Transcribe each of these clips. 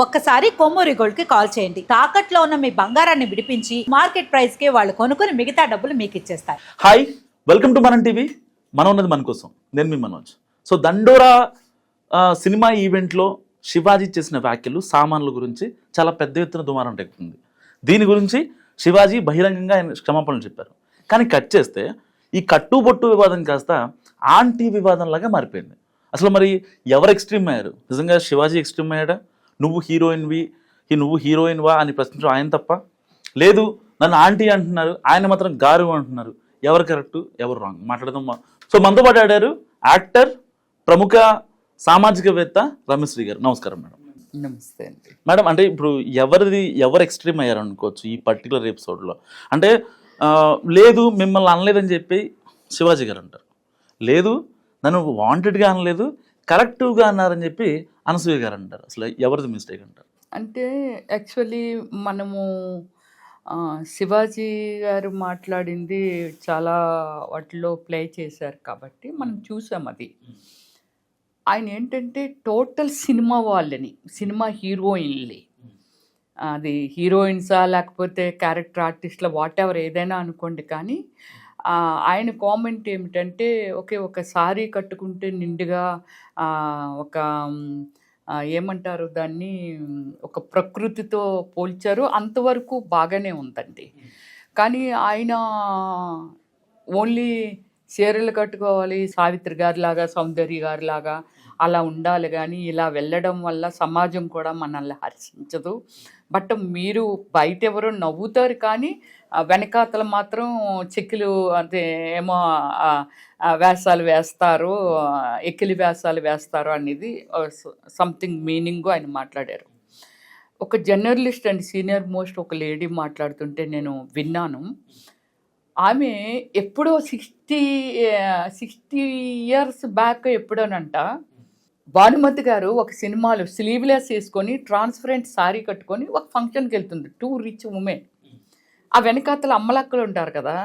ఒక్కసారి కొమ్మూరి గోల్డ్ కి కాల్ చేయండి. తాకట్లో ఉన్న మీ బంగారాన్ని విడిపించి మార్కెట్ ప్రైస్ కి వాళ్ళు కొనుక్కుని మిగతా డబ్బులు మీకు ఇచ్చేస్తారు. హాయ్, వెల్కమ్ టు మనం టీవీ. మనం ఉన్నది మన కోసం. నేను మీ మనోజ్. సో దండోరా సినిమా ఈవెంట్లో శివాజీ చేసిన వ్యాఖ్యలు సామాన్ల గురించి చాలా పెద్ద ఎత్తున దుమారం రేపుతుంది. దీని గురించి శివాజీ బహిరంగంగా ఆయన క్షమాపణలు చెప్పారు. కానీ కట్ చేస్తే ఈ కట్టుబొట్టు వివాదం కాస్త ఆంటీ వివాదంలాగా మారిపోయింది. అసలు మరి ఎవరు ఎక్స్ట్రీమ్ అయ్యారు? నిజంగా శివాజీ ఎక్స్ట్రీమ్ అయ్యాడా? నువ్వు హీరోయిన్వా అని ప్రశ్నించడం ఆయన తప్ప? లేదు, నన్ను ఆంటీ అంటున్నారు, ఆయన మాత్రం గారు అంటున్నారు. ఎవరు కరెక్ట్, ఎవరు రాంగ్ మాట్లాడదాం. సో మనతో పాటు ఆడారు యాక్టర్, ప్రముఖ సామాజికవేత్త రమేశ్రీ గారు. నమస్కారం మేడం. నమస్తే అండి మేడం. అంటే ఇప్పుడు ఎవరు ఎక్స్ట్రీమ్ అయ్యారు అనుకోవచ్చు ఈ పర్టికులర్ ఎపిసోడ్లో? అంటే లేదు మిమ్మల్ని అనలేదని చెప్పి శివాజీ గారు అంటారు, లేదు నన్ను వాంటెడ్గా అనలేదు కరెక్టివ్గా అన్నారని చెప్పి అనసూయ గారు అంటారు. అసలు ఎవరిది మిస్టేక్ అంటారు? అంటే యాక్చువల్లీ మనము శివాజీ గారు మాట్లాడింది చాలా వాటిలో ప్లే చేశారు కాబట్టి మనం చూసాం. అది ఆయన ఏంటంటే టోటల్ సినిమా వాళ్ళని, సినిమా హీరోయిన్ని, అది హీరోయిన్సా లేకపోతే క్యారెక్టర్ ఆర్టిస్ట్ల వాట్ ఎవర్ ఏదైనా అనుకోండి, కానీ ఆయన కామెంట్ ఏమిటంటే ఒక సారీ కట్టుకుంటే నిండుగా ఒక ఏమంటారు దాన్ని, ఒక ప్రకృతితో పోల్చారు. అంతవరకు బాగానే ఉందండి. కానీ ఆయన ఓన్లీ చీరలు కట్టుకోవాలి, సావిత్రి గారిలాగా, సౌందర్య గారిలాగా అలా ఉండాలి, కానీ ఇలా వెళ్ళడం వల్ల సమాజం కూడా మనల్ని హర్షించదు. బట్ మీరు బయట ఎవరో నవ్వుతారు, కానీ వెనకాతల మాత్రం చెక్కులు అంటే ఏమో వేషాలు వేస్తారు, ఎక్కిలి వేషాలు వేస్తారు అనేది సంథింగ్ మీనింగ్ ఆయన మాట్లాడారు. ఒక జర్నలిస్ట్ అండ్ సీనియర్ మోస్ట్ ఒక లేడీ మాట్లాడుతుంటే నేను విన్నాను. ఆమె ఎప్పుడో 60 ఇయర్స్ బ్యాక్ ఎప్పుడోనంట భానుమతి గారు ఒక సినిమాలో స్లీవ్లెస్ వేసుకొని ట్రాన్స్పరెంట్ సారీ కట్టుకొని ఒక ఫంక్షన్కి వెళ్తుంది. 2 రిచ్ ఉమెన్. ఆ వెనకాతల అమ్మలక్కలు ఉంటారు కదా,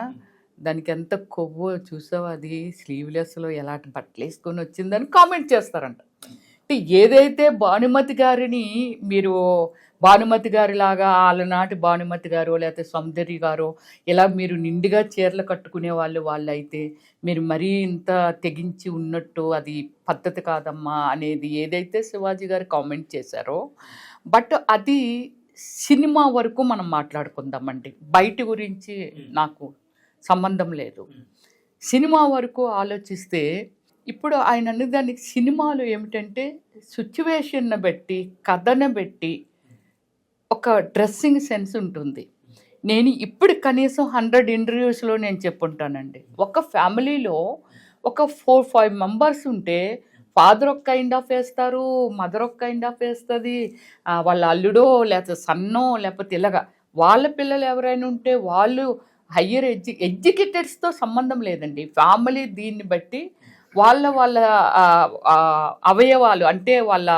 దానికి ఎంత కొవ్వో చూసావా, అది స్లీవ్లెస్లో ఎలాంటి బట్టలు వేసుకొని వచ్చిందని కామెంట్ చేస్తారంట. అంటే ఏదైతే భానుమతి గారిని మీరు భానుమతి గారిలాగా ఆలనాటి భానుమతి గారు లేకపోతే సౌందర్య గారు ఇలా మీరు నిండుగా చీరలు కట్టుకునే వాళ్ళైతే మీరు మరీ ఇంత తెగించి ఉన్నట్టు అది పద్ధతి కాదమ్మా అనేది ఏదైతే శివాజీ గారు కామెంట్ చేశారో, బట్ అది సినిమా వరకు మనం మాట్లాడుకుందామండి. బయట గురించి నాకు సంబంధం లేదు. సినిమా వరకు ఆలోచిస్తే ఇప్పుడు ఆయన అనేదానికి సినిమాలు ఏమిటంటే సిచ్యువేషన్ని బట్టి, కథను బట్టి ఒక డ్రెస్సింగ్ సెన్స్ ఉంటుంది. నేను ఇప్పుడు కనీసం 100 ఇంటర్వ్యూస్లో నేను చెప్పుంటానండి, ఒక ఫ్యామిలీలో ఒక 4-5 మెంబర్స్ ఉంటే ఫాదర్ ఒక కైండ్ ఆఫ్ వేస్తారు, మదర్ ఒక కైండ్ ఆఫ్ వేస్తుంది, వాళ్ళ అల్లుడో లేకపోతే సన్నో లేకపోతే ఇలాగా వాళ్ళ పిల్లలు ఎవరైనా ఉంటే వాళ్ళు హయ్యర్ ఎడ్యుకేటెడ్స్తో సంబంధం లేదండి. ఫ్యామిలీ దీన్ని బట్టి వాళ్ళ అవయవాలు అంటే వాళ్ళ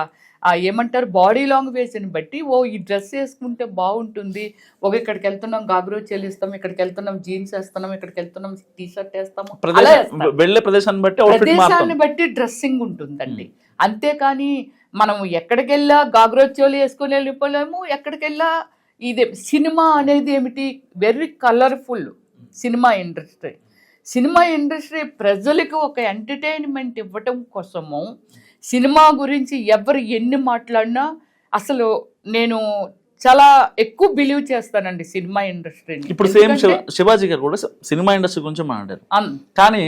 ఏమంటారు బాడీ లాంగ్వేజ్ని బట్టి ఈ డ్రెస్ వేసుకుంటే బాగుంటుంది, ఇక్కడికి వెళ్తున్నాం గాగ్రో చెల్లిస్తాం, ఇక్కడికి వెళ్తున్నాం జీన్స్ వేస్తున్నాం, ఇక్కడికి వెళ్తున్నాం టీషర్ట్ వేస్తాము, ప్రదేశాన్ని బట్టి డ్రెస్సింగ్ ఉంటుందండి. అంతేకాని మనం ఎక్కడికి వెళ్ళా గాగ్రో చోలి వేసుకొని వెళ్ళిపోలేము, ఎక్కడికి వెళ్ళా ఇదే. సినిమా అనేది ఏమిటి, వెరీ కలర్ఫుల్ సినిమా ఇండస్ట్రీ ప్రజలకు ఒక ఎంటర్టైన్మెంట్ ఇవ్వటం కోసము సినిమా గురించి ఎవరు ఎన్ని మాట్లాడినా అసలు నేను చాలా ఎక్కువ బిలీవ్ చేస్తానండి సినిమా ఇండస్ట్రీని. ఇప్పుడు సేమ్ శివాజీ గారు కూడా సినిమా ఇండస్ట్రీ గురించి మాట్లాడారు, కానీ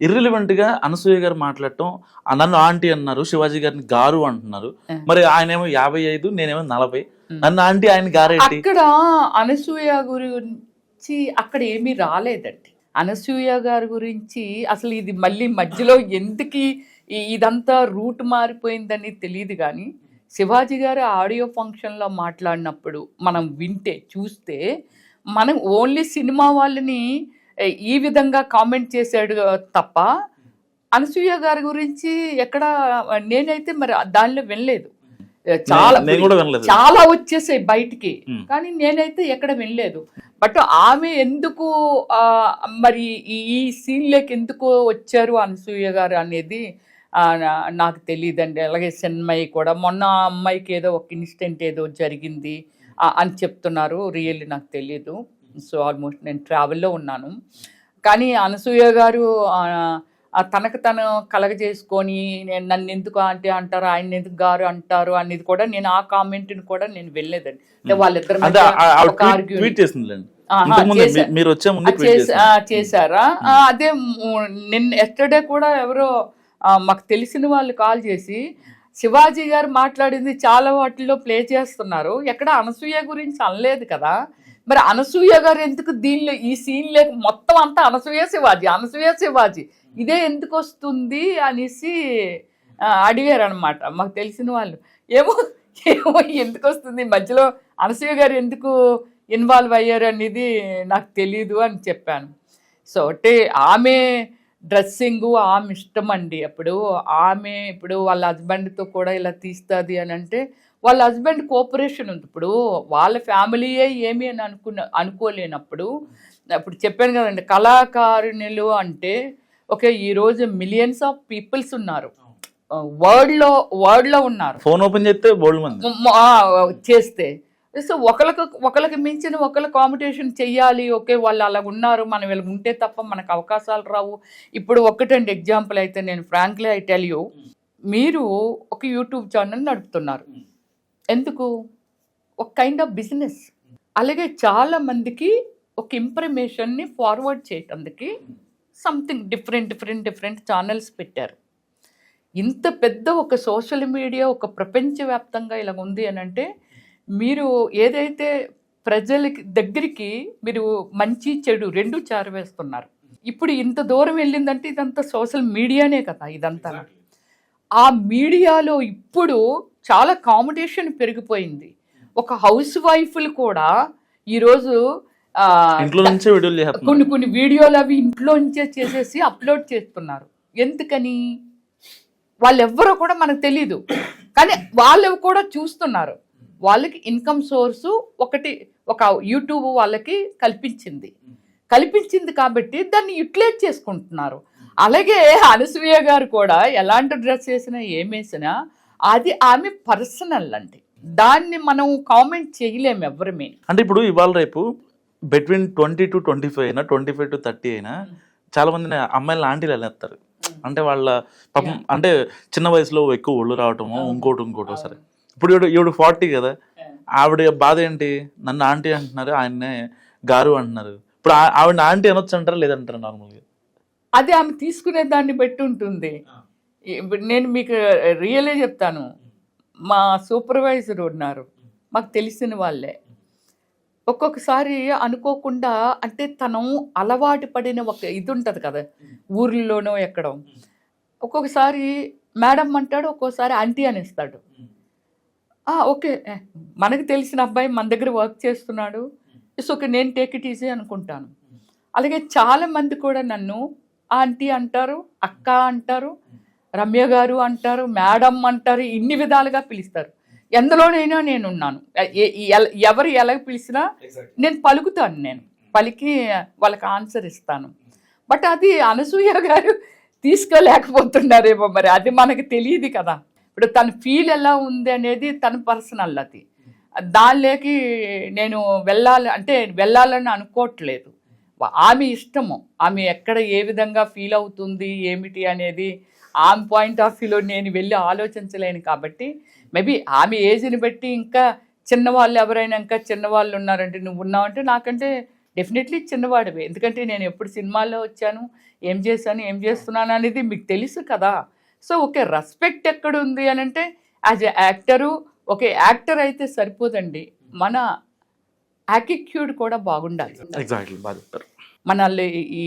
ఇర్రిలివెంట్గా అనసూయ గారు మాట్లాడటం, నన్ను ఆంటీ అన్నారు, శివాజీ గారిని గారు అంటున్నారు. మరి ఆయన ఏమో 55, నేనేమో 40, నన్ను ఆంటీ ఆయన గారేంటి? అక్కడ అనసూయ గురించి అక్కడ ఏమీ రాలేదండి. అనసూయ గారి గురించి అసలు ఇది మళ్ళీ మధ్యలో ఎందుకు ఇదంతా రూట్ మారిపోయిందని తెలియదు, కానీ శివాజీ గారు ఆడియో ఫంక్షన్లో మాట్లాడినప్పుడు మనం చూస్తే మనం ఓన్లీ సినిమా వాళ్ళని ఈ విధంగా కామెంట్ చేశాడు తప్ప అనసూయ గారి గురించి ఎక్కడ నేనైతే మరి దానిలో వినలేదు. చాలా వచ్చేసాయి బయటికి, కానీ నేనైతే ఎక్కడ వినలేదు. బట్ ఆమె ఎందుకు మరి ఈ సీన్లోకి ఎందుకు వచ్చారు అనసూయ గారు అనేది నాకు తెలియదండి. అలాగే చిన్మయి కూడా మొన్న ఆ అమ్మాయికి ఏదో ఒక ఇన్సిడెంట్ ఏదో జరిగింది అని చెప్తున్నారు. రియల్లీ నాకు తెలియదు. సో ఆల్మోస్ట్ నేను ట్రావెల్లో ఉన్నాను. కానీ అనసూయ గారు తనకు తను కలగజేసుకొని నన్ను ఎందుకు ఆంటీ అంటారు, ఆయన ఎందుకు గారు అంటారు అనేది కూడా నేను ఆ కామెంట్ని కూడా నేను వెళ్ళలేదండి. అంటే వాళ్ళిద్దరి మధ్య ఒక ఆర్గ్యుమెంట్ చేశారా? అదే నిన్న ఎస్టర్డే కూడా ఎవరో మాకు తెలిసిన వాళ్ళు కాల్ చేసి శివాజీ గారు మాట్లాడింది చాలా వాటిల్లో ప్లే చేస్తున్నారు, ఎక్కడ అనసూయ గురించి అనలేదు కదా, మరి అనసూయ గారు ఎందుకు దీనిలో ఈ సీన్ లేక మొత్తం అంతా అనసూయ శివాజీ ఇదే ఎందుకు వస్తుంది అనేసి అడిగారు అనమాట మాకు తెలిసిన వాళ్ళు. ఏమో ఎందుకు వస్తుంది మధ్యలో అనసూయ గారు ఎందుకు ఇన్వాల్వ్ అయ్యారు అనేది నాకు తెలీదు అని చెప్పాను. సో అంటే ఆమె డ్రెస్సింగు ఆమె ఇష్టం అండి. ఇప్పుడు వాళ్ళ హస్బెండ్తో కూడా ఇలా తీస్తుంది అని అంటే వాళ్ళ హస్బెండ్ కోఆపరేషన్ ఉంది. ఇప్పుడు వాళ్ళ ఫ్యామిలీయే ఏమి అని అనుకోలేనప్పుడు ఇప్పుడు చెప్పాను కదండి, కళాకారుణులు అంటే ఓకే ఈరోజు మిలియన్స్ ఆఫ్ పీపుల్స్ ఉన్నారు, వరల్డ్లో ఉన్నారు. ఫోన్ ఓపెన్ చేస్తే చేస్తే సో ఒకరికి మించిన ఒకరు కాంపిటీషన్ చెయ్యాలి. ఓకే వాళ్ళు అలా ఉన్నారు, మనం వీళ్ళకి ఉంటే తప్ప మనకు అవకాశాలు రావు. ఇప్పుడు ఒకటండి ఎగ్జాంపుల్ అయితే నేను ఫ్రాంక్లీ ఐ టెల్ యూ, మీరు ఒక యూట్యూబ్ ఛానల్ నడుపుతున్నారు, ఎందుకు? ఒక కైండ్ ఆఫ్ బిజినెస్. అలాగే చాలా మందికి ఒక ఇన్ఫర్మేషన్ని ఫార్వర్డ్ చేయటానికి సంథింగ్ డిఫరెంట్ ఛానల్స్ పెట్టారు. ఇంత పెద్ద ఒక సోషల్ మీడియా ఒక ప్రపంచవ్యాప్తంగా ఇలా ఉంది అని అంటే మీరు ఏదైతే ప్రజలకి దగ్గరికి మీరు మంచి చెడు రెండు చేరవేస్తున్నారు. ఇప్పుడు ఇంత దూరం వెళ్ళిందంటే ఇదంతా సోషల్ మీడియానే కదా. ఇదంతా ఆ మీడియాలో ఇప్పుడు చాలా కాంపిటీషన్ పెరిగిపోయింది. ఒక హౌస్ వైఫ్లు కూడా ఈరోజు కొన్ని వీడియోలు అవి ఇంట్లో నుంచే చేసేసి అప్లోడ్ చేస్తున్నారు. ఎందుకని? వాళ్ళెవ్వరో కూడా మనకు తెలీదు, కానీ వాళ్ళు కూడా చూస్తున్నారు. వాళ్ళకి ఇన్కమ్ సోర్సు ఒక యూట్యూబ్ వాళ్ళకి కల్పించింది కాబట్టి దాన్ని యూటిలైజ్ చేసుకుంటున్నారు. అలాగే అనసూయ గారు కూడా ఎలాంటి డ్రెస్ వేసినా ఏమేసినా అది ఆమె పర్సనల్ అండి, దాన్ని మనం కామెంట్ చేయలేము ఎవరిమే. అంటే ఇప్పుడు ఇవాళ రేపు బిట్వీన్ 20 to 25 అయినా 25 to 30 అయినా చాలా మంది అమ్మాయిలు ఆంటీలు వెళ్ళేస్తారు. అంటే వాళ్ళ పాపం అంటే చిన్న వయసులో ఎక్కువ ఒళ్ళు రావటము ఇంకోటో సరే. ఇప్పుడు ఈవిడ 40 కదా, ఆవిడ బాధ ఏంటి? నన్ను ఆంటీ అంటున్నారు, ఆయన్నే గారు అంటున్నారు. ఇప్పుడు ఆవిడ ఆంటీ అనొచ్చు అంటారా లేదంటారా? నార్మల్గా అది ఆమె తీసుకునే దాన్ని బట్టి ఉంటుంది. నేను మీకు రియలే చెప్తాను, మా సూపర్వైజర్ ఉన్నారు, మాకు తెలిసిన వాళ్ళే. ఒక్కొక్కసారి అనుకోకుండా అంటే తను అలవాటు పడిన ఒక ఇది ఉంటుంది కదా ఊర్లోనో ఎక్కడో, ఒక్కొక్కసారి మేడం అంటాడు, ఒక్కోసారి ఆంటీ అనేస్తాడు. ఓకే మనకు తెలిసిన అబ్బాయి మన దగ్గర వర్క్ చేస్తున్నాడు, ఇట్స్ ఓకే నేను టేక్ ఇట్ ఈజీ అనుకుంటాను. అలాగే చాలామంది కూడా నన్ను ఆంటీ అంటారు, అక్క అంటారు, రమ్య గారు అంటారు, మేడం అంటారు, ఇన్ని విధాలుగా పిలుస్తారు. ఎందులోనైనా నేనున్నాను, ఎవరు ఎలా పిలిచినా నేను పలుకుతాను, నేను పలికి వాళ్ళకి ఆన్సర్ ఇస్తాను. బట్ అది అనసూయ గారు తీసుకోలేకపోతున్నారేమో, మరి అది మనకు తెలియదు కదా. ఇప్పుడు తన ఫీల్ ఎలా ఉంది అనేది తన పర్సనల్, అది దానిలోకి నేను వెళ్ళాలని అనుకోవట్లేదు. ఆమె ఇష్టము, ఆమె ఎక్కడ ఏ విధంగా ఫీల్ అవుతుంది ఏమిటి అనేది ఆమె పాయింట్ ఆఫ్ వ్యూలో నేను వెళ్ళి ఆలోచించలేను. కాబట్టి మేబీ ఆమె ఏజ్ని బట్టి ఇంకా చిన్నవాళ్ళు ఎవరైనా ఇంకా చిన్నవాళ్ళు ఉన్నారంటే, నువ్వు ఉన్నావంటే నాకంటే డెఫినెట్లీ చిన్నవాడివే, ఎందుకంటే నేను ఎప్పుడు సినిమాల్లో వచ్చాను, ఏం చేస్తున్నాను అనేది మీకు తెలుసు కదా. సో ఓకే రెస్పెక్ట్ ఎక్కడుంది అని అంటే as a actor, okay actor అయితే సరిపోదండి, మన యాటిట్యూడ్ కూడా బాగుండాలి. మనల్ని ఈ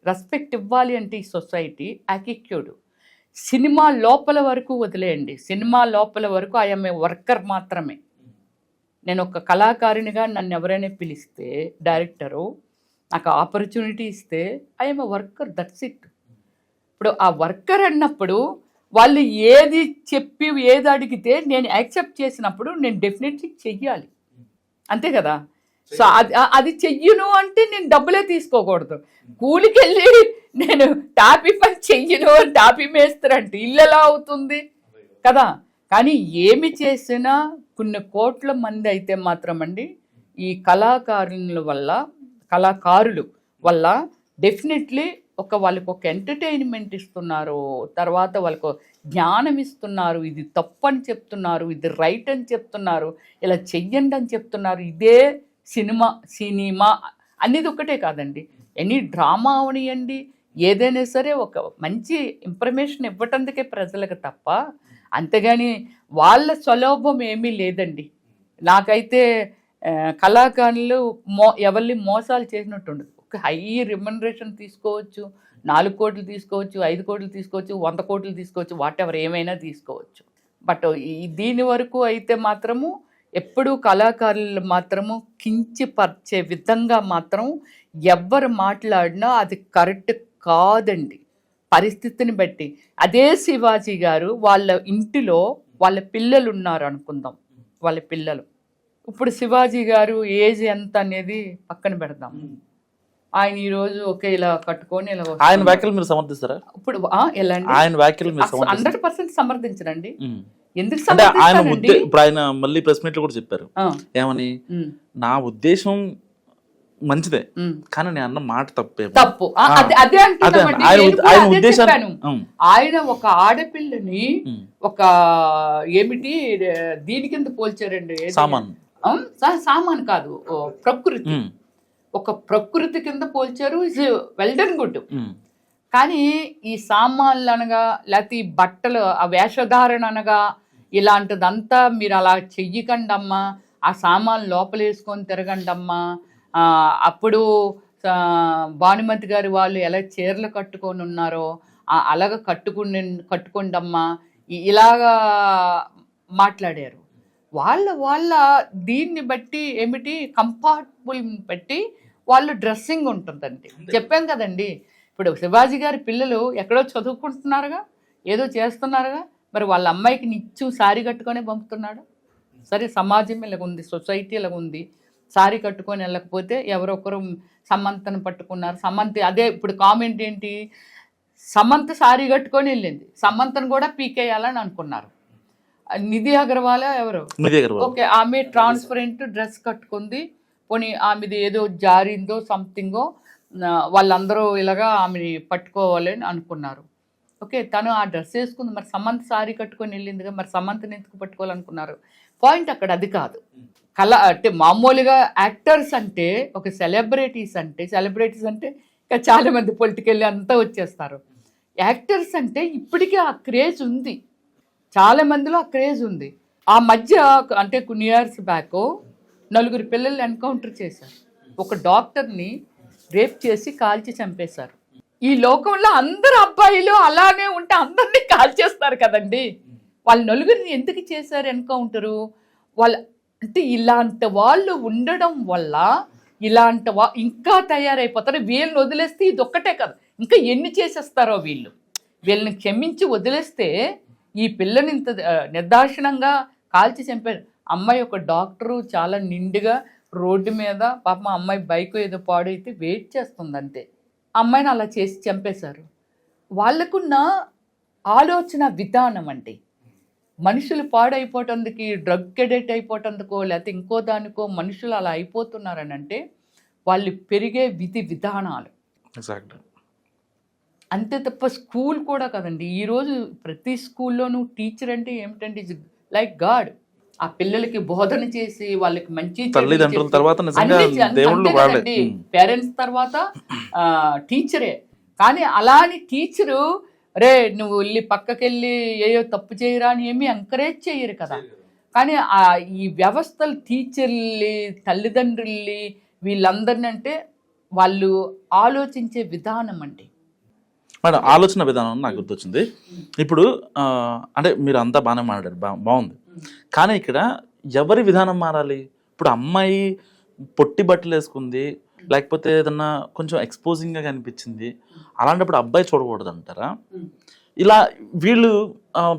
రెస్పెక్ట్ ఇవ్వాలి అంటే ఈ సొసైటీ యాటిట్యూడ్. సినిమా లోపల వరకు వదిలేయండి, సినిమా లోపల వరకు ఐఎమ్ ఏ వర్కర్ మాత్రమే. నేను ఒక కళాకారినిగా నన్ను ఎవరైనా పిలిస్తే డైరెక్టరు నాకు ఆపర్చునిటీ ఇస్తే I'm a worker, that's it. ఇప్పుడు ఆ వర్కర్ అన్నప్పుడు వాళ్ళు ఏది చెప్పి ఏది అడిగితే నేను యాక్సెప్ట్ చేసినప్పుడు నేను డెఫినెట్లీ చెయ్యాలి, అంతే కదా. సో అది చెయ్యను అంటే నేను డబ్బులే తీసుకోకూడదు. కూలికి వెళ్ళి నేను టాపీ పని చెయ్యను, టాపీ మేస్తారంటే ఇల్లు ఎలా అవుతుంది కదా. కానీ ఏమి చేసినా కొన్ని కోట్ల మంది అయితే మాత్రం అండి ఈ కళాకారుల వల్ల డెఫినెట్లీ వాళ్ళకి ఒక ఎంటర్టైన్మెంట్ ఇస్తున్నారు, తర్వాత వాళ్ళకు జ్ఞానం ఇస్తున్నారు, ఇది తప్పు అని చెప్తున్నారు, ఇది రైట్ అని చెప్తున్నారు, ఇలా చెయ్యండి అని చెప్తున్నారు. ఇదే సినిమా అనేది ఒకటే కాదండి, ఎనీ డ్రామా అవనియండి, ఏదైనా సరే ఒక మంచి ఇన్ఫర్మేషన్ ఇవ్వటానికే ప్రజలకు తప్ప అంతేగాని వాళ్ళ స్వలోభం ఏమీ లేదండి. నాకైతే కళాకారులు ఎవరిని మోసాలు చేసినట్టు ఉండదు. ఒక హై రిమ్యునరేషన్ తీసుకోవచ్చు, 4 కోట్లు తీసుకోవచ్చు, 5 కోట్లు తీసుకోవచ్చు, 100 కోట్లు తీసుకోవచ్చు, వాట్ ఎవర్ ఏమైనా తీసుకోవచ్చు. బట్ దీని వరకు అయితే మాత్రము ఎప్పుడూ కళాకారులు మాత్రము కించపరిచే విధంగా మాత్రం ఎవ్వరు మాట్లాడినా అది కరెక్ట్ కాదండి, పరిస్థితిని బట్టి. అదే శివాజీ గారు వాళ్ళ ఇంటిలో వాళ్ళ పిల్లలు ఉన్నారు అనుకుందాం, వాళ్ళ పిల్లలు ఇప్పుడు శివాజీ గారు ఏజ్ ఎంత అనేది పక్కన పెడదాం. ఆయన ఈరోజు ఒకే ఇలా కట్టుకొని ఇలా ఆయన వ్యాఖ్యలు మీరు సమర్థిస్తారా? ఇప్పుడు ఎలా అండి ఆయన వ్యాఖ్యలు 100% సమర్థించరండి. ఎందుకు అంటే ఆయన సమర్థిస్తారండి? ఇప్పుడు ఆయన మళ్ళీ ప్రెస్ మీట్ లో కూడా చెప్పారు ఏమని, నా ఉద్దేశం మంచిదే కానీ నేను అన్న మాట తప్పు. అదే అంటున్నామండి. ఆయన ఒక ఆడపిల్లని ఒక ఏమిటి దీని కింద పోల్చారండి, సామాన్ కాదు ప్రకృతి, ఒక ప్రకృతి కింద పోల్చారు. Is well done good. కానీ ఈ సామాన్లు అనగా లేకపోతే ఈ బట్టలు ఆ వేషధారణ అనగా ఇలాంటిదంతా మీరు అలా చెయ్యకండి అమ్మా, ఆ సామాన్లు లోపలేసుకొని తిరగండి అమ్మా. అప్పుడు భానుమతి గారి వాళ్ళు ఎలా చీరలు కట్టుకొని ఉన్నారో అలాగ కట్టుకోండి అమ్మా, ఇలాగా మాట్లాడారు. వాళ్ళ దీన్ని బట్టి ఏమిటి కంఫర్టబుల్ బట్టి వాళ్ళు డ్రెస్సింగ్ ఉంటుందండి. చెప్పాం కదండి, ఇప్పుడు శివాజీ గారి పిల్లలు ఎక్కడో చదువుకుంటున్నారుగా, ఏదో చేస్తున్నారుగా, మరి వాళ్ళ అమ్మాయికి నిత్యం శారీ కట్టుకొని పంపుతున్నాడు. సరే సమాజం ఇలాగ ఉంది, సొసైటీ ఇలాగ ఉంది. శారీ కట్టుకొని వెళ్ళకపోతే ఎవరొకరు సమంతను పట్టుకున్నారు. అదే ఇప్పుడు కామెంట్ ఏంటి, సమంత శారీ కట్టుకొని వెళ్ళింది, సమంతను కూడా పీకేయాలని అనుకున్నారు. నిధి అగర్వాల్ ఎవరు, ఓకే, ఆమె ట్రాన్స్పరెంట్ డ్రెస్ కట్టుకుంది, పోనీ ఆమెది ఏదో జారిందో సంథింగో, వాళ్ళందరూ ఇలాగా ఆమెని పట్టుకోవాలని అనుకున్నారు. ఓకే, తను ఆ డ్రెస్ వేసుకుంది, మరి సమంత శారీ కట్టుకొని వెళ్ళిందిగా, మరి సమంతని ఎందుకు పట్టుకోవాలనుకున్నారు? పాయింట్ అక్కడ అది కాదు. అంటే మామూలుగా యాక్టర్స్ అంటే ఒక సెలబ్రిటీస్ అంటే ఇంకా చాలామంది పొలిటికల్ అంతా వచ్చేస్తారు. యాక్టర్స్ అంటే ఇప్పటికీ ఆ క్రేజ్ ఉంది, చాలా మందిలో ఆ క్రేజ్ ఉంది. ఆ మధ్య అంటే కొన్ని ఇయర్స్ బ్యాక్ 4 పిల్లల్ని ఎన్కౌంటర్ చేశారు. ఒక డాక్టర్ని రేప్ చేసి కాల్చి చంపేశారు. ఈ లోకంలో అందరు అబ్బాయిలు అలానే ఉంటే అందరినీ కాల్చేస్తారు కదండి. వాళ్ళు 4 ఎందుకు చేశారు ఎన్కౌంటరు? అంటే ఇలాంటి వాళ్ళు ఉండడం వల్ల ఇంకా తయారైపోతారు. వీళ్ళని వదిలేస్తే ఇది ఒక్కటే కదా, ఇంకా ఎన్ని చేసేస్తారో వీళ్ళని క్షమించి వదిలేస్తే ఈ పిల్లని ఇంత నిర్దాక్షిణంగా కాల్చి చంపారు. అమ్మాయి ఒక డాక్టరు చాలా నిండుగా రోడ్డు మీద పాపం అమ్మాయి బైక్ ఏదో పాడైతే వెయిట్ చేస్తుంది అంతే, అమ్మాయిని అలా చేసి చంపేశారు. వాళ్ళకున్న ఆలోచన విధానం అంటే మనుషులు పాడైపోవటానికి, డ్రగ్ అడిక్ట్ అయిపోవటానికో లేకపోతే ఇంకో దానికో మనుషులు అలా అయిపోతున్నారని అంటే వాళ్ళు పెరిగే విధానాలు అంతే తప్ప స్కూల్ కూడా కదండి. ఈరోజు ప్రతి స్కూల్లోనూ టీచర్ అంటే ఏమిటంటే ఇస్ లైక్ గాడ్. ఆ పిల్లలకి బోధన చేసి వాళ్ళకి మంచి పేరెంట్స్ తర్వాత టీచరే. కానీ అలాని టీచరు రే నువ్వు వెళ్ళి పక్కకెళ్ళి ఏయో తప్పు చేయరా అని ఏమీ ఎంకరేజ్ చేయరు కదా. కానీ ఈ వ్యవస్థలు టీచర్ని, తల్లిదండ్రుల్ని, వీళ్ళందరినీ అంటే వాళ్ళు ఆలోచించే విధానం అండి. మేడం ఆలోచన విధానం నాకు గుర్తొచ్చింది. ఇప్పుడు అంటే మీరు అంతా బాగానే మాట్లాడారు, బాగుంది. కానీ ఇక్కడ ఎవరి విధానం మారాలి? ఇప్పుడు అమ్మాయి పొట్టి బట్టలు వేసుకుంది, లేకపోతే ఏదన్నా కొంచెం ఎక్స్పోజింగ్గా కనిపించింది, అలాంటప్పుడు అబ్బాయి చూడకూడదు అంటారా? ఇలా వీళ్ళు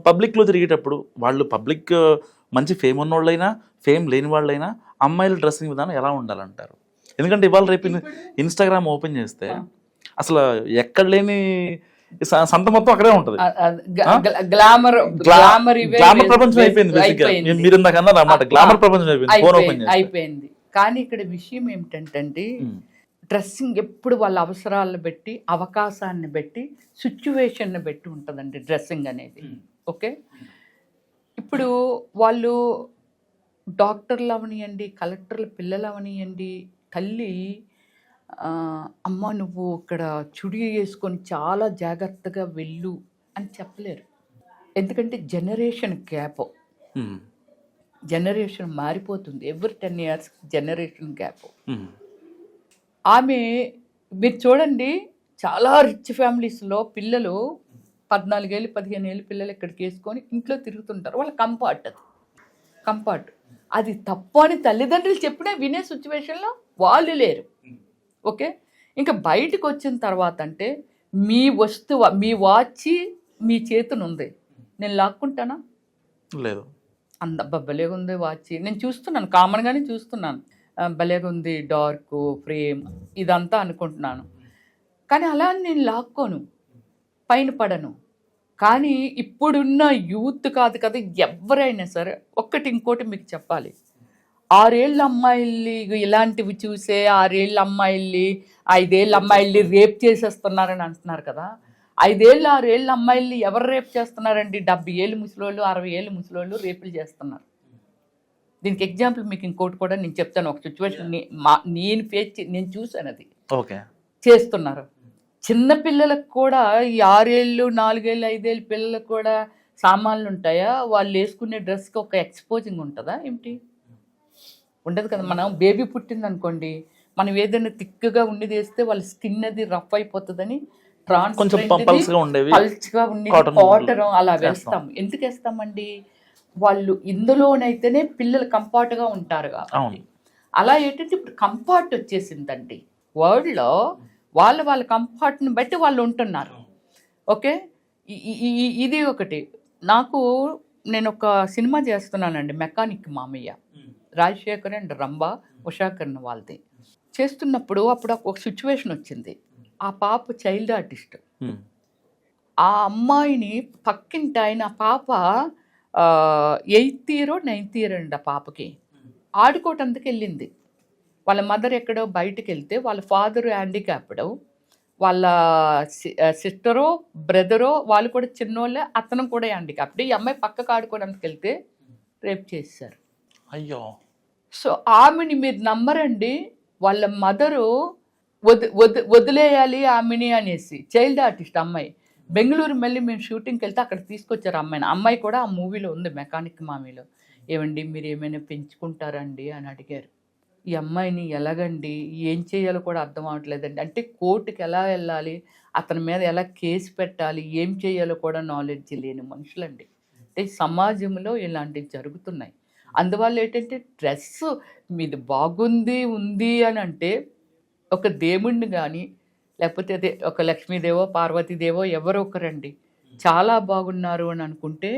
పబ్లిక్లో తిరిగేటప్పుడు వాళ్ళు పబ్లిక్ మంచి ఫేమ్ ఉన్న వాళ్ళైనా ఫేమ్ లేని వాళ్ళైనా అమ్మాయిల డ్రెస్సింగ్ విధానం ఎలా ఉండాలంటారు? ఎందుకంటే ఇవాళ రేపు ఇన్స్టాగ్రామ్ ఓపెన్ చేస్తే అసలు ఎక్కడ లేని సంత మొత్తం అక్కడే ఉంటది. గ్లామర్ గ్లామర్ ప్రపంచం అయిపోయింది బేసిక్గా. మీరు ఇందాక అన్నారు అన్నమాట, గ్లామర్ ప్రపంచం అయిపోయింది. కానీ ఇక్కడ విషయం ఏమిటంటే డ్రెస్సింగ్ ఎప్పుడు వాళ్ళ అవసరాలను బట్టి, అవకాశాన్ని బట్టి, సిచ్యువేషన్ని బట్టి ఉంటుందండి డ్రెస్సింగ్ అనేది. ఓకే, ఇప్పుడు వాళ్ళు డాక్టర్లు అవనియండి, కలెక్టర్ల పిల్లలు అవనియండి, తల్లి అమ్మ నువ్వు ఇక్కడ చుడి వేసుకొని చాలా జాగ్రత్తగా వెళ్ళు అని చెప్పలేరు. ఎందుకంటే జనరేషన్ గ్యాప్, జనరేషన్ మారిపోతుంది. Every 10 years generation gap. ఆమె మీరు చూడండి, చాలా రిచ్ ఫ్యామిలీస్లో పిల్లలు 14 ఏళ్ళు 15 ఏళ్ళు పిల్లలు ఇక్కడికి వేసుకొని ఇంట్లో తిరుగుతుంటారు. వాళ్ళ కంఫర్ట్ అది తప్పు అని తల్లిదండ్రులు చెప్పినా వినే సిచ్యువేషన్లో వాళ్ళు లేరు. ఓకే, ఇంకా బయటకు వచ్చిన తర్వాత అంటే మీ వస్తువు, మీ వాచ్ మీ చేతిని ఉంది, నేను లాక్కుంటానా? లేదు. భలేగా ఉంది వాచ్, నేను చూస్తున్నాను, కామన్గానే చూస్తున్నాను, భలేగా ఉంది, డార్క్ ఫ్రేమ్ ఇదంతా అనుకుంటున్నాను. కానీ అలా నేను లాక్కోను, పైన పడను. కానీ ఇప్పుడున్న యూత్ కాదు కదా, ఎవరైనా సరే ఇంకోటి మీకు చెప్పాలి, 6 ఏళ్ళ అమ్మాయిల్ని ఇలాంటివి చూసే 6 ఏళ్ళ అమ్మాయిల్ని 5 ఏళ్ళ అమ్మాయిల్ని రేప్ చేసేస్తున్నారని అంటున్నారు కదా. 5 ఏళ్ళు 6 ఏళ్ళ అమ్మాయిల్ని ఎవరు రేప్ చేస్తున్నారండి? 70 ఏళ్ళు ముసలోళ్ళు 60 ఏళ్ళు ముసలోళ్ళు రేపులు చేస్తున్నారు. దీనికి ఎగ్జాంపుల్ మీకు ఇంకోటి కూడా నేను చెప్తాను. ఒక సిచ్యువేషన్ నేను చూశాను, అది ఓకే చేస్తున్నారు. చిన్నపిల్లలకు కూడా ఈ 6 ఏళ్ళు 4 ఏళ్ళు 5 ఏళ్ళు పిల్లలకు కూడా సామాన్లు ఉంటాయా? వాళ్ళు వేసుకునే డ్రెస్కి ఒక ఎక్స్పోజింగ్ ఉంటుందా? ఏమిటి ఉండదు కదా. మనం బేబీ పుట్టింది అనుకోండి, మనం ఏదైనా తిక్కుగా ఉండేది వేస్తే వాళ్ళ స్కిన్ అది రఫ్ అయిపోతుందని పల్చగా ఉండేది కాటన్ అలా వేస్తాం. ఎందుకు వేస్తామండి? వాళ్ళు ఇందులోనైతేనే పిల్లలు కంఫర్ట్గా ఉంటారు కాబట్టి. అలా ఏంటంటే ఇప్పుడు కంఫర్ట్ వచ్చేసిందండి వరల్డ్లో. వాళ్ళ కంఫర్ట్ని బట్టి వాళ్ళు ఉంటున్నారు. ఓకే, ఇది ఒకటి. నేను ఒక సినిమా చేస్తున్నానండి, మెకానిక్ మామయ్య, రాజశేఖర్ అండ్ రంభ ఉషాకర్ణ వాళ్ళది. చేస్తున్నప్పుడు అప్పుడు ఒక సిచ్యువేషన్ వచ్చింది. ఆ పాప చైల్డ్ ఆర్టిస్ట్. ఆ అమ్మాయిని పక్కింటి ఆయన, ఆ పాప 8th year 9th year అండి. ఆ పాపకి ఆడుకోవటానికి వెళ్ళింది. వాళ్ళ మదర్ ఎక్కడో బయటకు వెళ్తే, వాళ్ళ ఫాదర్ హ్యాండిక్యాప్డ్, వాళ్ళ సిస్టరో బ్రదరో వాళ్ళు కూడా చిన్నోళ్ళే, అతను కూడా హ్యాండిక్యాప్డ్. ఈ అమ్మాయి పక్కకు ఆడుకోవడానికి వెళ్తే రేప్ చేశారు. అయ్యో. సో ఆమెని మీరు నమ్మరండి, వాళ్ళ మదరు వదిలేయాలి ఆమెని అనేసి, చైల్డ్ ఆర్టిస్ట్ అమ్మాయి. బెంగళూరు మళ్ళీ మేము షూటింగ్కి వెళ్తే అక్కడ తీసుకొచ్చారు అమ్మాయిని. అమ్మాయి కూడా ఆ మూవీలో ఉంది, మెకానిక్ మామీలో. ఏమండి మీరు ఏమైనా పెంచుకుంటారండి అని అడిగారు. ఈ అమ్మాయిని ఎలాగండి, ఏం చేయాలో కూడా అర్థం అవ్వట్లేదండి. అంటే కోర్టుకి ఎలా వెళ్ళాలి, అతని మీద ఎలా కేసు పెట్టాలి, ఏం చేయాలో కూడా నాలెడ్జ్ లేని మనుషులండి. అంటే సమాజంలో ఇలాంటివి జరుగుతున్నాయి. అందువల్ల ఏంటంటే డ్రెస్ మీది ఉంది అని అంటే ఒక దేవుణ్ణి కానీ, లేకపోతే అదే ఒక లక్ష్మీదేవో పార్వతీదేవో ఎవరో ఒకరండి చాలా బాగున్నారు అని అనుకుంటే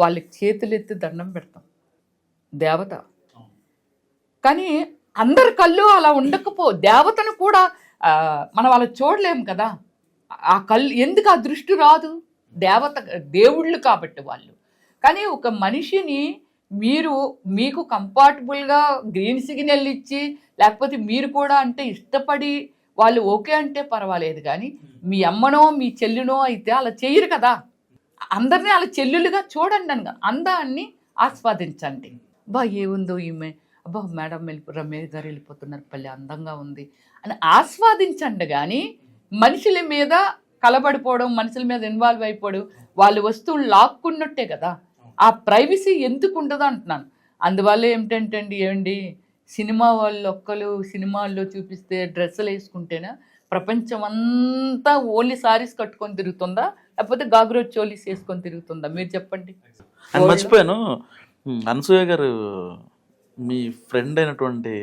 వాళ్ళకి చేతులెత్తి దండం పెడతాం, దేవత. కానీ అందరి కళ్ళు అలా ఉండకపో, దేవతను కూడా మనం అలా చూడలేము కదా. ఆ కళ్ళు ఎందుకు ఆ దృష్టి రాదు? దేవుళ్ళు కాబట్టి వాళ్ళు. కానీ ఒక మనిషిని మీకు కంఫర్టబుల్గా గ్రీన్ సిగ్నల్ ఇచ్చి, లేకపోతే మీరు కూడా అంటే ఇష్టపడి వాళ్ళు ఓకే అంటే పర్వాలేదు. కానీ మీ అమ్మనో మీ చెల్లినో అయితే అలా చెయ్యరు కదా. అందరినీ అలా చెల్లులుగా చూడండి అనగా, అందాన్ని ఆస్వాదించండి. ఏముందో ఈమె, మేడం రమేష్ గారు వెళ్ళిపోతున్నారు, పల్లె అందంగా ఉంది అని ఆస్వాదించండి. కానీ మనుషుల మీద కలబడిపోవడం, మనుషుల మీద ఇన్వాల్వ్ అయిపోవడం, వాళ్ళ వస్తువులు లాక్కున్నట్టే కదా. ఆ ప్రైవసీ ఎందుకు ఉండదు అంటున్నాను. అందువల్ల ఏమిటండి సినిమా వాళ్ళు ఒక్కరు సినిమాల్లో చూపిస్తే డ్రెస్సులు వేసుకుంటేనే ప్రపంచం అంతా ఓన్లీ సారీస్ కట్టుకొని తిరుగుతుందా, లేకపోతే గాగ్రో చోలీస్ వేసుకొని తిరుగుతుందా? మీరు చెప్పండి. మర్చిపోయాను, అనసూయ గారు మీ ఫ్రెండ్ అయినటువంటి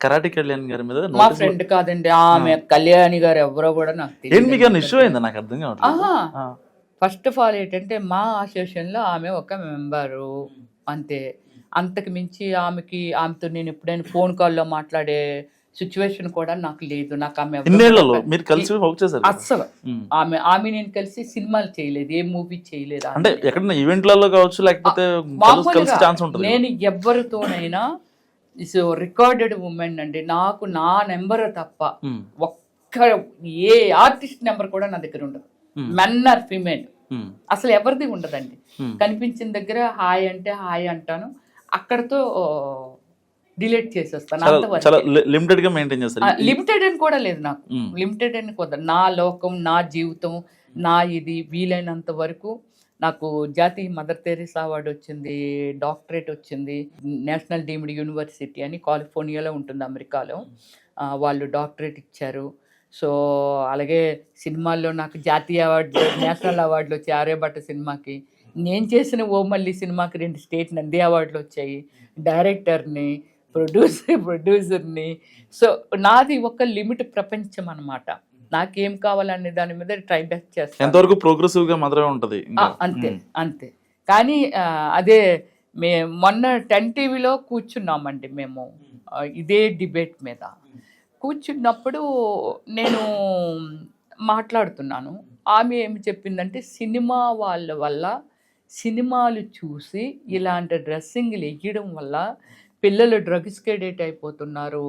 కరాటి కళ్యాణ్ గారి మీద. మా ఫ్రెండ్ కాదండి, ఆమె కళ్యాణి గారు ఎవరో కూడా నాకు తెలియదు. ఇష్యూ అయిందా? నాకు అర్థం కావట్లేదు. ఫస్ట్ ఆఫ్ ఆల్ ఏంటంటే మా అసోసియేషన్లో ఆమె ఒక మెంబరు అంతే. అంతకు మించి ఆమెతో నేను ఎప్పుడైనా ఫోన్ కాల్లో మాట్లాడే సిచ్యువేషన్ కూడా నాకు లేదు. నాకు ఆమె ఎవరో ఇన్నేళ్లలో చెప్పారు. మీరు కలిసి వర్క్ చేశారు కదా? అస్సలు ఉమ్. ఆమె నేను కలిసి సినిమాలు చేయలేదు, ఏ మూవీ చేయలేదు. అంటే ఎక్కడైనా ఈవెంట్లలో కావచ్చు, లేకపోతే కలిసి ఛాన్స్ ఉంటుంది. నేను ఎవరితోనైనా ఇస్ రికార్డెడ్ ఉమెన్ అండి. నాకు నా నెంబర్ తప్ప ఒక్క ఏ ఆర్టిస్ట్ నెంబర్ కూడా నా దగ్గర ఉండదు. మెన్ ఆర్ ఫిమేల్ అసలు ఎవరిది ఉండదండి. కనిపించిన దగ్గర హాయ్ అంటే హాయ్ అంటాను, అక్కడతో డిలీట్ చేసేస్తాను. చాలా లిమిటెడ్ గా మెయింటైన్ చేస్తారు. లిమిటెడ్ అని కూడా లేదు నాకు, లిమిటెడ్ అని కూడా. నా లోకం, నా జీవితం, నా ఇది వీలైనంత వరకు. నాకు జాతీయ మదర్ తెరీసా అవార్డు వచ్చింది, డాక్టరేట్ వచ్చింది. నేషనల్ డీమ్డ్ యూనివర్సిటీ అని కాలిఫోర్నియాలో ఉంటుంది, అమెరికాలో. వాళ్ళు డాక్టరేట్ ఇచ్చారు. సో అలాగే సినిమాల్లో నాకు జాతీయ అవార్డు, నేషనల్ అవార్డులు వచ్చాయి. ఆర్యభట్ట సినిమాకి, నేను చేసిన ఓ మళ్ళీ సినిమాకి 2 స్టేట్ నంది అవార్డులు వచ్చాయి. డైరెక్టర్ని, ప్రొడ్యూసర్ని. సో నాది ఒక లిమిట్ ప్రపంచం అన్నమాట. నాకేం కావాలనే దాని మీద ట్రై బెస్ట్ చేస్తాను. ఎంతవరకు ప్రోగ్రెసివ్ గా మాత్రమే ఉంటది. అంతే. కానీ అదే మొన్న 10 టీవీలో కూర్చున్నామండి మేము, ఇదే డిబేట్ మీద కూర్చున్నప్పుడు నేను మాట్లాడుతున్నాను. ఆమె ఏమి చెప్పిందంటే, సినిమా వాళ్ళ వల్ల, సినిమాలు చూసి ఇలాంటి డ్రెస్సింగ్లు వేయడం వల్ల పిల్లలు డ్రగ్స్కి అడిక్ట్ అయిపోతున్నారు,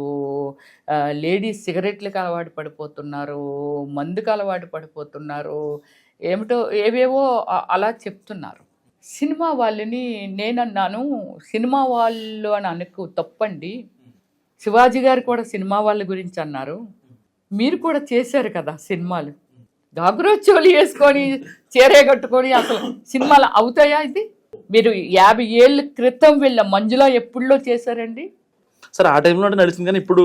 లేడీస్ సిగరెట్లకు అలవాటు పడిపోతున్నారు, మందుకు అలవాటు పడిపోతున్నారు, ఏమిటో ఏవేవో అలా చెప్తున్నారు. సినిమా వాళ్ళని నేనన్నాను, సినిమా వాళ్ళు అని అనుకు తప్పండి. శివాజీ గారు కూడా సినిమా వాళ్ళ గురించి అన్నారు. మీరు కూడా చేశారు కదా సినిమాలు, గాగ్రో చోలి వేసుకొని చీరే కట్టుకొని అసలు సినిమాలు అవుతాయా? ఇది మీరు 50 ఏళ్ళ క్రితం వెళ్ళ మంజులో ఎప్పుడులో చేశారండి? సరే ఆ టైంలో నడిచింది, కానీ ఇప్పుడు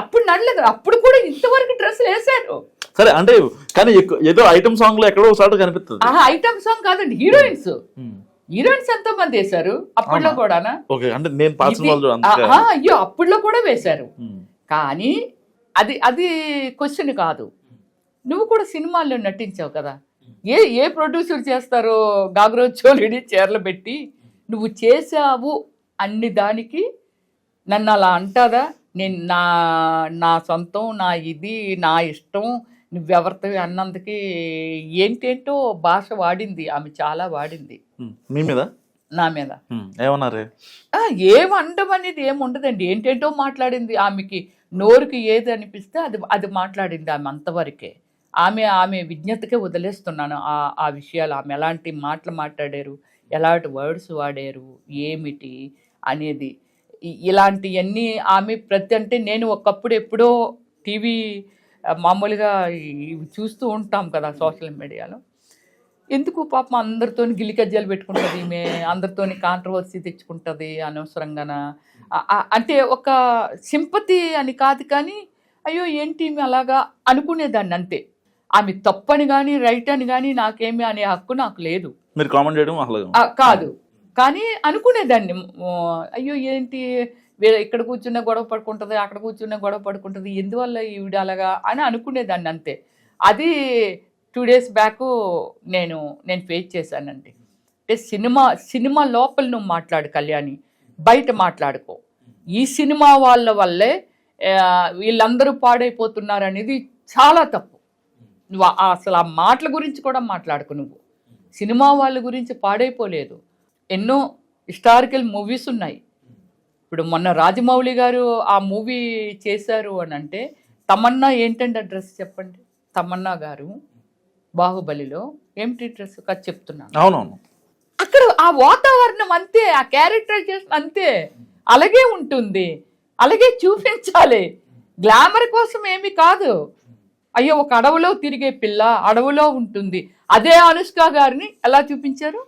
అప్పుడు నడలేదు. అప్పుడు కూడా ఇంతవరకు డ్రెస్సులు వేసారు. సరే అంటే కానీ ఏదో ఐటమ్ సాంగ్ లో ఎక్కడో ఒకసారి కనిపిస్తుంది. ఐటమ్ సాంగ్ కాదండి, హీరోయిన్స్ ఎంతో మంది వేశారు అప్పట్లో కూడానా. అయ్యో అప్పట్లో కూడా వేశారు. కానీ అది క్వశ్చన్ కాదు. నువ్వు కూడా సినిమాల్లో నటించావు కదా, ఏ ప్రొడ్యూసర్ చేస్తారో గాగ్రో చోలిని చీరలు పెట్టి నువ్వు చేసావు అన్ని దానికి నన్ను అలా అంటాదా? నేను నా సొంతం, నా ఇది, నా ఇష్టం, నువ్వెవరితో అన్నందుకి ఏంటేంటో భాష వాడింది ఆమె, చాలా వాడింది. మీ మీద, నా మీద ఏమన్నారు? ఏమండం అనేది ఏముండదండి, ఏంటేంటో మాట్లాడింది. ఆమెకి నోరుకి ఏది అనిపిస్తే అది మాట్లాడింది ఆమె, అంతవరకే. ఆమె విజ్ఞతకే వదిలేస్తున్నాను ఆ విషయాలు. ఆమె ఎలాంటి మాటలు మాట్లాడారు, ఎలాంటి వర్డ్స్ వాడారు, ఏమిటి అనేది, ఇలాంటివన్నీ ఆమె అంటే నేను ఒకప్పుడు ఎప్పుడో టీవీ మామూలుగా ఇవి చూస్తూ ఉంటాం కదా సోషల్ మీడియాలో, ఎందుకు పాపం అందరితో గిలికజ్జాలు పెట్టుకుంటుంది ఈమె, అందరితో కాంట్రవర్సీ తెచ్చుకుంటుంది అనవసరంగాన. అంటే ఒక సింపతి అని కాదు, కానీ అయ్యో ఏంటి ఈమె అలాగా అనుకునేదాన్ని అంతే. ఆమె తప్పని కానీ రైట్ అని కానీ నాకేమి అనే హక్కు నాకు లేదు. మీరు కామెంట్ చేయడం కాదు, కానీ అనుకునేదాన్ని, అయ్యో ఏంటి ఇక్కడ కూర్చున్న గొడవ పడుకుంటుంది, అక్కడ కూర్చున్న గొడవ పడుకుంటుంది, ఎందువల్ల ఈవిడ అలాగా అని అనుకునేదాన్ని అంతే. అది 2 days బ్యాక్ నేను ఫేస్ చేశానండి. అంటే సినిమా లోపల నువ్వు మాట్లాడు కళ్యాణి, బయట మాట్లాడుకో. ఈ సినిమా వాళ్ళ వల్లే వీళ్ళందరూ పాడైపోతున్నారు అనేది చాలా తప్పు. నువ్వు అసలు ఆ మాటల గురించి కూడా మాట్లాడుకో. నువ్వు సినిమా వాళ్ళ గురించి పాడైపోలేదు. ఎన్నో హిస్టారికల్ మూవీస్ ఉన్నాయి. ఇప్పుడు మొన్న రాజమౌళి గారు ఆ మూవీ చేశారు అని అంటే, తమన్నా ఏంటంటే డ్రెస్ చెప్పండి. తమన్నా గారు బాహుబలిలో ఏమిటి డ్రెస్ కాదు చెప్తున్నాను. అవునవును, అక్కడ ఆ వాతావరణం అంతే, ఆ క్యారెక్టరైజేషన్ అంతే, అలాగే ఉంటుంది, అలాగే చూపించాలి. గ్లామర్ కోసం ఏమి కాదు. అయ్యో ఒక అడవిలో తిరిగే పిల్ల అడవిలో ఉంటుంది. అదే అనుష్క గారిని ఎలా చూపించారు,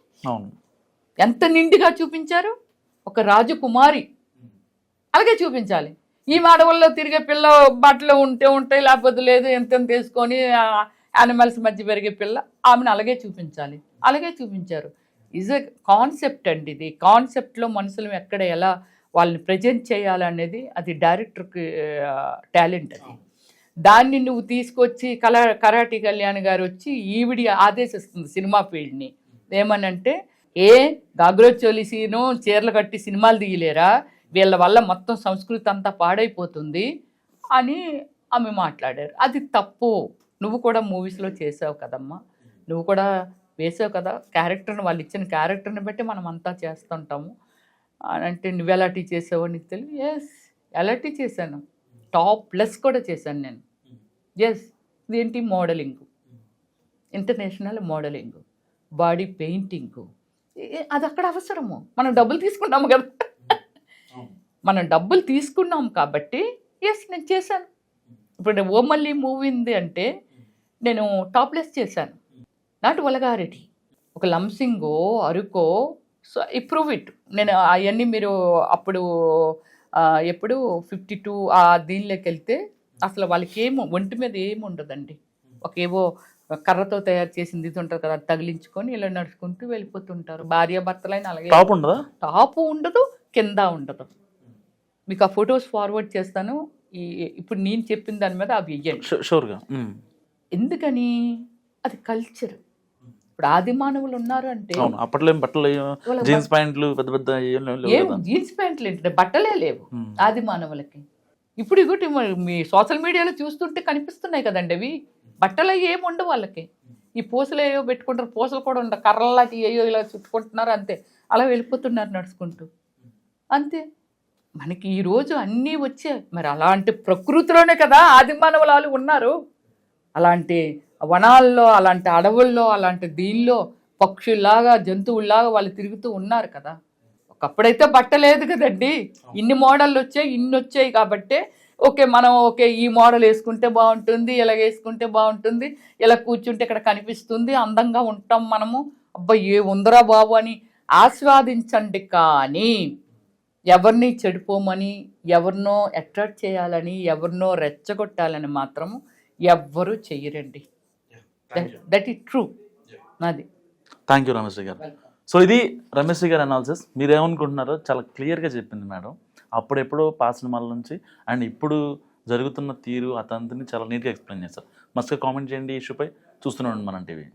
ఎంత నిండుగా చూపించారు, ఒక రాజకుమారి, అలాగే చూపించాలి. ఈ అడవుల్లో తిరిగే పిల్ల బట్టలు ఉంటాయి, లేకపోతే లేదు, ఎంత తీసుకొని యానిమల్స్ మధ్య పెరిగే పిల్ల, ఆమెను అలాగే చూపించాలి. అలాగే చూపించారు. ఈజ్ ఎ కాన్సెప్ట్ అండి. ఇది కాన్సెప్ట్లో మనుషులు ఎక్కడ ఎలా వాళ్ళని ప్రజెంట్ చేయాలనేది అది డైరెక్టర్కి టాలెంట్. అది దాన్ని నువ్వు తీసుకొచ్చి కరాటి కళ్యాణ్ గారు వచ్చి ఈవిడి ఆదేశిస్తుంది సినిమా ఫీల్డ్ని. ఏమనంటే, గాగ్రో చోలి సీను చీరలు కట్టి సినిమాలు తీయలేరా, వీళ్ళ వల్ల మొత్తం సంస్కృతి అంతా పాడైపోతుంది అని ఆమె మాట్లాడారు. అది తప్పు. నువ్వు కూడా మూవీస్లో చేసావు కదమ్మా, నువ్వు కూడా వేసావు కదా క్యారెక్టర్ని, వాళ్ళు ఇచ్చిన క్యారెక్టర్ని బట్టి మనం అంతా చేస్తుంటాము అని అంటే, నువ్వు ఎలాంటి చేసావో నీకు తెలియదు. ఎస్, ఎలాంటి చేశాను, టాప్ ప్లస్ కూడా చేశాను నేను. ఎస్, ఇదేంటి modelling, international modelling, body painting, అది అక్కడ అవసరము. మనం డబ్బులు తీసుకున్నాము కదా, మనం డబ్బులు తీసుకున్నాం కాబట్టి ఎస్ నేను చేశాను. ఇప్పుడు ఓ మళ్ళీ మూవీ ఉంది అంటే నేను టాప్లెస్ చేశాను, నాట్ వల్గారిటీ. ఒక లంసింగో అరుకో, సో ప్రూవ్ ఇట్. నేను అవన్నీ మీరు అప్పుడు ఎప్పుడు 52 ఆ దీనిలోకి వెళ్తే అసలు వాళ్ళకి ఏమో ఒంటి మీద ఏమి ఉండదండి. ఏవో కర్రతో తయారు చేసింది ఇది ఉంటుంది కదా, తగిలించుకొని ఇలా నడుచుకుంటూ వెళ్ళిపోతుంటారు. భార్యాభర్తలైన అలాగే. టాపు ఉండదు, కింద ఉండదు. మీకు ఆ ఫొటోస్ ఫార్వర్డ్ చేస్తాను. ఇప్పుడు నేను చెప్పిన దాని మీద అవి షూర్గా. ఎందుకని, అది కల్చర్. ఇప్పుడు ఆది మానవులు ఉన్నారు అంటే అప్పట్లో బట్టలు, జీన్స్ ప్యాంట్లు, పెద్ద పెద్ద జీన్స్ ప్యాంట్లు ఏంటంటే బట్టలే లేవు ఆది మానవులకి. ఇప్పుడు ఇగోటి మీ సోషల్ మీడియాలో చూస్తుంటే కనిపిస్తున్నాయి కదండి అవి. బట్టలు ఏమి ఉండవు వాళ్ళకి. ఈ పూసలు ఏవో పెట్టుకుంటారు, పూసలు కూడా ఉండవు, కర్రలాంటి ఏయో ఇలా చుట్టుకుంటున్నారు అంతే, అలా వెళ్ళిపోతున్నారు నడుచుకుంటూ అంతే. మనకి ఈరోజు అన్నీ వచ్చాయి. మరి అలాంటి ప్రకృతిలోనే కదా ఆది మానవులు ఉన్నారు. అలాంటి వనాల్లో, అలాంటి అడవుల్లో, అలాంటి దీనిలో పక్షుల్లాగా జంతువుల్లాగా వాళ్ళు తిరుగుతూ ఉన్నారు కదా. ఒకప్పుడైతే బట్ట లేదు కదండి, ఇన్ని మోడళ్ళు వచ్చాయి, ఇన్ని వచ్చాయి కాబట్టి ఓకే మనం ఓకే ఈ మోడల్ వేసుకుంటే బాగుంటుంది, ఇలా వేసుకుంటే బాగుంటుంది, ఇలా కూర్చుంటే ఇక్కడ కనిపిస్తుంది, అందంగా ఉంటాం మనము, అబ్బా ఏ ఉందరా బాబు అని ఆస్వాదించండి. కానీ ఎవరిని చెడిపోమని, ఎవరినో అట్రాక్ట్ చేయాలని, ఎవరినో రెచ్చగొట్టాలని మాత్రము ఎవ్వరూ చెయ్యరండి. That is true. అది. Thank you Ramesh garu. So ఇది రమేష్ గారి అనాలిసిస్. మీరేమనుకుంటున్నారో చాలా క్లియర్గా చెప్పింది మేడం. అప్పుడెప్పుడో పాత సినిమాల నుంచి అండ్ ఇప్పుడు జరుగుతున్న తీరు అతంతిని చాలా నీట్గా ఎక్స్ప్లెయిన్ చేస్తారు. మస్తుగా కామెంట్ చేయండి ఈ ఇష్యూపై. చూస్తూనే ఉండండి మనం టీవీ.